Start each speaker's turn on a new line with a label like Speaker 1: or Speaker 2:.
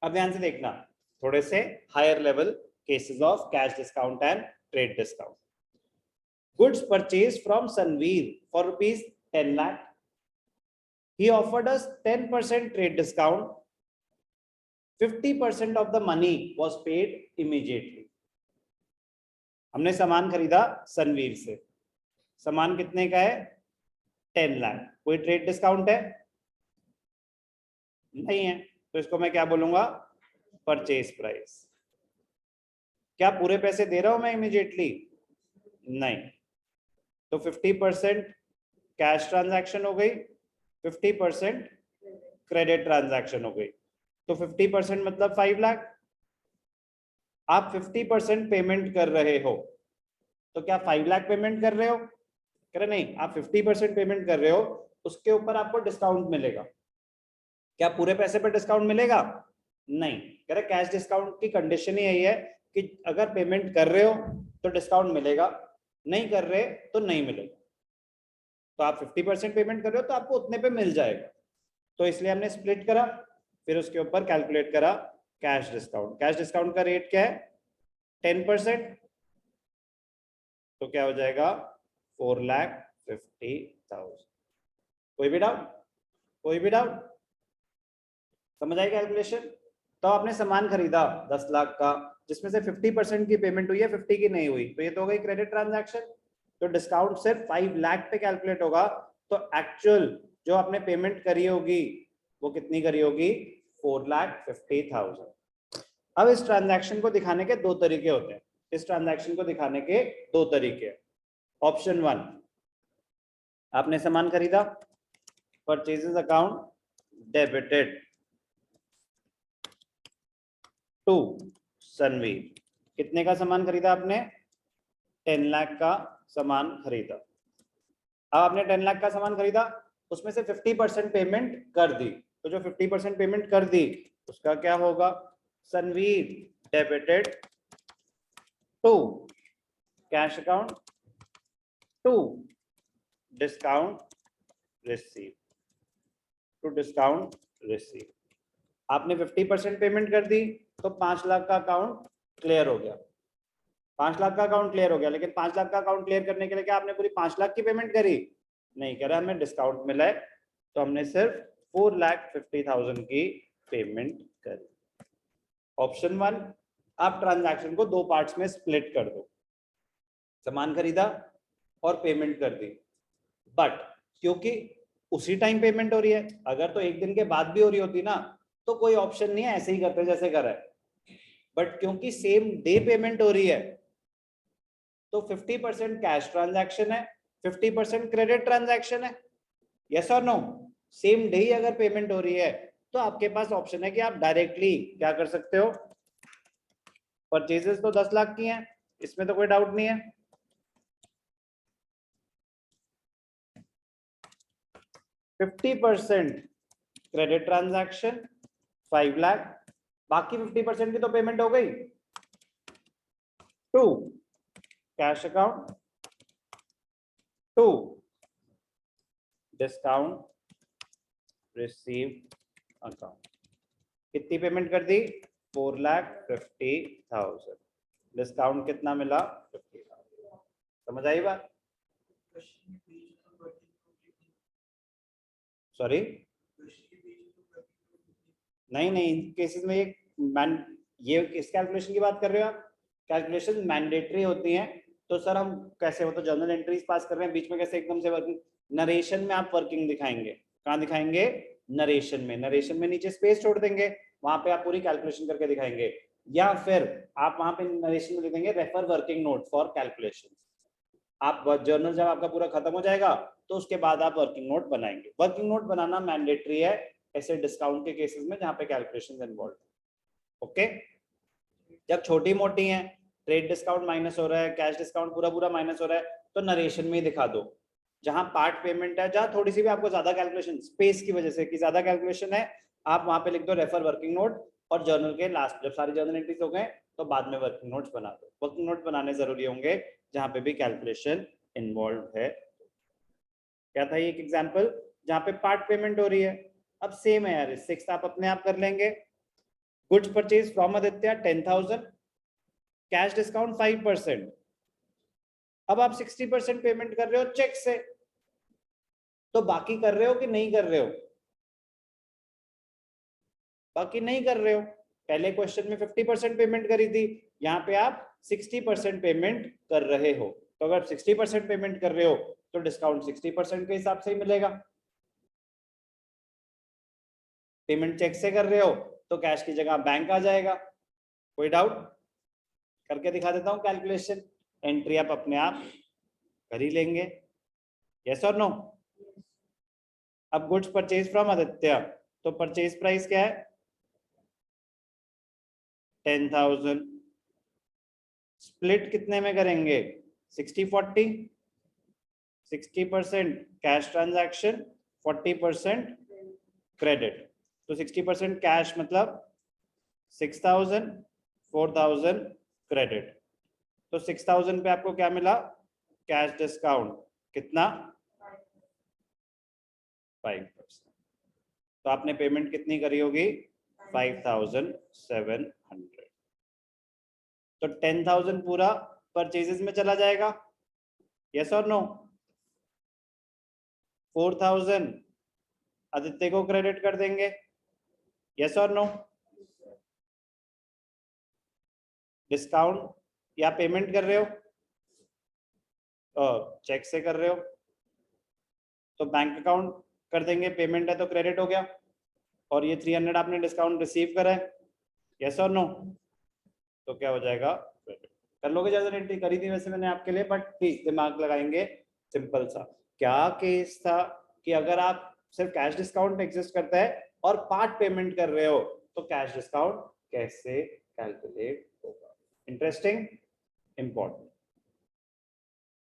Speaker 1: अब ध्यान से देखना, थोड़े से higher level cases of cash discount and trade discount. Goods purchased from Sanveer for rupees 10 lakh. He offered us 10% trade discount. 50% of the money was paid immediately. हमने सामान खरीदा सनवीर से. सामान कितने का है? 10 लाख. कोई ट्रेड डिस्काउंट है? नहीं है. तो इसको मैं क्या बोलूंगा? Purchase price. क्या पूरे पैसे दे रहा हूं मैं इमीडिएटली? नहीं. तो 50% कैश ट्रांजैक्शन हो गई, 50% क्रेडिट ट्रांजैक्शन हो गई. तो 50% मतलब 5 लाख. आप 50% पेमेंट कर रहे हो, तो क्या 5 लाख पेमेंट कर रहे हो? कह रहे नहीं, आप 50% पेमेंट कर रहे हो, उसके ऊपर आपको डिस्काउंट मिलेगा. क्या पूरे पैसे पर डिस्काउंट मिलेगा? नहीं. कह रहे कैश डिस्काउंट की कंडीशन ही यही है कि अगर पेमेंट कर रहे हो तो डिस्काउंट मिलेगा, नहीं कर रहे तो नहीं मिलेगा. तो आप 50% पेमेंट कर रहे हो तो आपको उतने पे मिल जाएगा. तो इसलिए हमने स्प्लिट करा, फिर उसके ऊपर कैलकुलेट करा कैश डिस्काउंट. कैश डिस्काउंट का रेट क्या है? 10%. तो क्या हो जाएगा? 4,50,000. कोई भी डाउट? कोई भी डाउट? समझ आई कैलकुलेशन? तो आपने सामान खरीदा 10 लाख का, जिसमें से 50% की पेमेंट हुई है, 50 की नहीं हुई, तो ये तो हो गई क्रेडिट ट्रांजैक्शन. तो डिस्काउंट सिर्फ 5 लाख पे कैलकुलेट होगा. तो एक्चुअल जो आपने पेमेंट करी होगी वो कितनी करी होगी? 4,50,000. अब इस ट्रांजैक्शन को दिखाने के दो तरीके होते हैं. इस ट्रांजैक्शन को दिखाने के दो तरीके. ऑप्शन 1, आपने सामान खरीदा, purchases account debited to Sanvir. कितने का सामान खरीदा आपने? 10 लाख का सामान खरीदा. अब आपने 10 लाख का सामान खरीदा, उसमें से 50% पेमेंट कर दी. तो जो 50% पेमेंट कर दी उसका क्या होगा? Sanvir debited to cash account to discount receive. To discount receive. आपने 50% पेमेंट कर दी तो 5 लाख का अकाउंट क्लियर हो गया. 5 लाख का अकाउंट क्लियर हो गया. लेकिन 5 लाख का अकाउंट क्लियर करने के लिए क्या आपने पूरी 5 लाख की पेमेंट करी? नहीं. कह रहा हमें डिस्काउंट मिला है, तो हमने सिर्फ 4,50,000 की पेमेंट करी. ऑप्शन 1, आप ट्रांजैक्शन को दो पार्ट्स में स्प्लिट कर दो. सामान खरीदा और पेमेंट कर दी. बट क्योंकि उसी टाइम पेमेंट हो रही है, अगर तो एक दिन के बाद भी हो रही होती ना तो कोई ऑप्शन नहीं है, ऐसे ही करते जैसे कर रहा है. बट क्योंकि सेम डे पेमेंट हो रही है तो 50% कैश ट्रांजैक्शन है, 50% क्रेडिट ट्रांजैक्शन है. यस और नो? सेम डे ही अगर पेमेंट हो रही है तो आपके पास ऑप्शन है कि आप डायरेक्टली क्या कर सकते हो. परचेजेस तो 10 लाख की हैं, इसमें तो कोई डाउट नहीं है. %50 क्रेडिट ट्रांजैक्शन 5 लाख, बाकी 50% की तो पेमेंट हो गई. To cash account to discount receive account. कितनी पेमेंट कर दी? 4,50,000. डिस्काउंट कितना मिला? 50,000. समझ आई बात? सॉरी, नहीं नहीं, केसेस में ये इस कैलकुलेशन की बात कर रहे हो आप? कैलकुलेशन मैंडेटरी होती हैं. तो सर हम कैसे हो, तो जर्नल एंट्रीज पास कर रहे हैं, बीच में कैसे एकदम से वर्किंग? नरेशन में आप वर्किंग दिखाएंगे. कहाँ दिखाएंगे? नरेशन में. नरेशन में नीचे स्पेस छोड़ देंगे, वहां पे आप पूरी कैलकुलेशन करके दिखाएंगे. या फिर आप वहां पे नरेशन में लिख देंगे refer working note for calculation. आप जर्नल जब आपका पूरा खत्म हो जाएगा तो उसके बाद आप वर्किंग नोट बनाएंगे. वर्किंग नोट बनाना मैंडेटरी है ऐसे डिस्काउंट के केसेस में जहां पे कैलकुलेशंस इन्वॉल्व. ओके. जब छोटी मोटी हैं, ट्रेड डिस्काउंट माइनस हो रहा है, कैश डिस्काउंट पूरा पूरा माइनस हो रहा है, तो नरेशन में ही दिखा दो. जहां पार्ट पेमेंट है, जहां थोड़ी सी भी आपको ज्यादा कैलकुलेशन स्पेस की वजह से कि ज्यादा कैलकुलेशन है, आप वहां पे लिख दो रेफर वर्किंग नोट. और जर्नल के लास्ट जब सारी जर्नल एंट्रीज हो गए तो बाद में वर्किंग नोट्स बना दो. वर्किंग नोट बनाने जरूरी होंगे जहां पे भी कैलकुलेशन इन्वॉल्व है. क्या था ये एक एग्जांपल जहां पे पार्ट पेमेंट हो रही है. अब सेम है यार, 6 आप अपने आप कर लेंगे. Goods purchase from Aditya 10,000, cash discount 5%। अब आप 60% पेमेंट कर रहे हो चेक से, तो बाकी कर रहे हो कि नहीं कर रहे हो? बाकी नहीं कर रहे हो। पहले क्वेश्चन में 50% पेमेंट करी थी, यहाँ पे आप 60% पेमेंट कर रहे हो। तो अगर 60% पेमेंट कर रहे हो तो डिस्काउंट 60% के हिसाब से ही मिलेगा। पेमेंट चेक से कर रहे हो तो कैश की जगह बैंक आ जाएगा। कोई डाउट? करके दिखा देता हूं कैलकुलेशन, एंट्री आप अपने आप कर ही लेंगे। यस और नो? अब गुड्स परचेज फ्रॉम आदित्य, तो परचेज प्राइस क्या है? 10,000। स्प्लिट कितने में करेंगे? 60-40, 60% कैश ट्रांजैक्शन, 40% क्रेडिट। तो 60% कैश मतलब 6,000, 4,000 क्रेडिट। तो 6,000 पे आपको क्या मिला? कैश डिस्काउंट कितना? 5%। तो आपने पेमेंट कितनी करी होगी? 5,700। तो 10,000 पूरा परचेजेस में चला जाएगा। यस और नो? 4,000 आदित्य को क्रेडिट कर देंगे। यस और नो? डिस्काउंट या पेमेंट कर रहे हो? चेक से कर रहे हो तो बैंक अकाउंट कर देंगे, पेमेंट है तो क्रेडिट हो गया। और ये 300 आपने डिस्काउंट रिसीव करा है। यस और नो? तो क्या हो जाएगा? क्रेडिट। कर लोगे? ज्यादा एंट्री करी थी वैसे मैंने आपके लिए, बट प्लीज दिमाग लगाएंगे। सिंपल सा क्या केस था कि अगर आप सिर्फ कैश डिस्काउंट एग्जिस्ट करता है और पार्ट पेमेंट कर रहे हो तो कैश डिस्काउंट कैसे कैलकुलेट होगा? Interesting, important.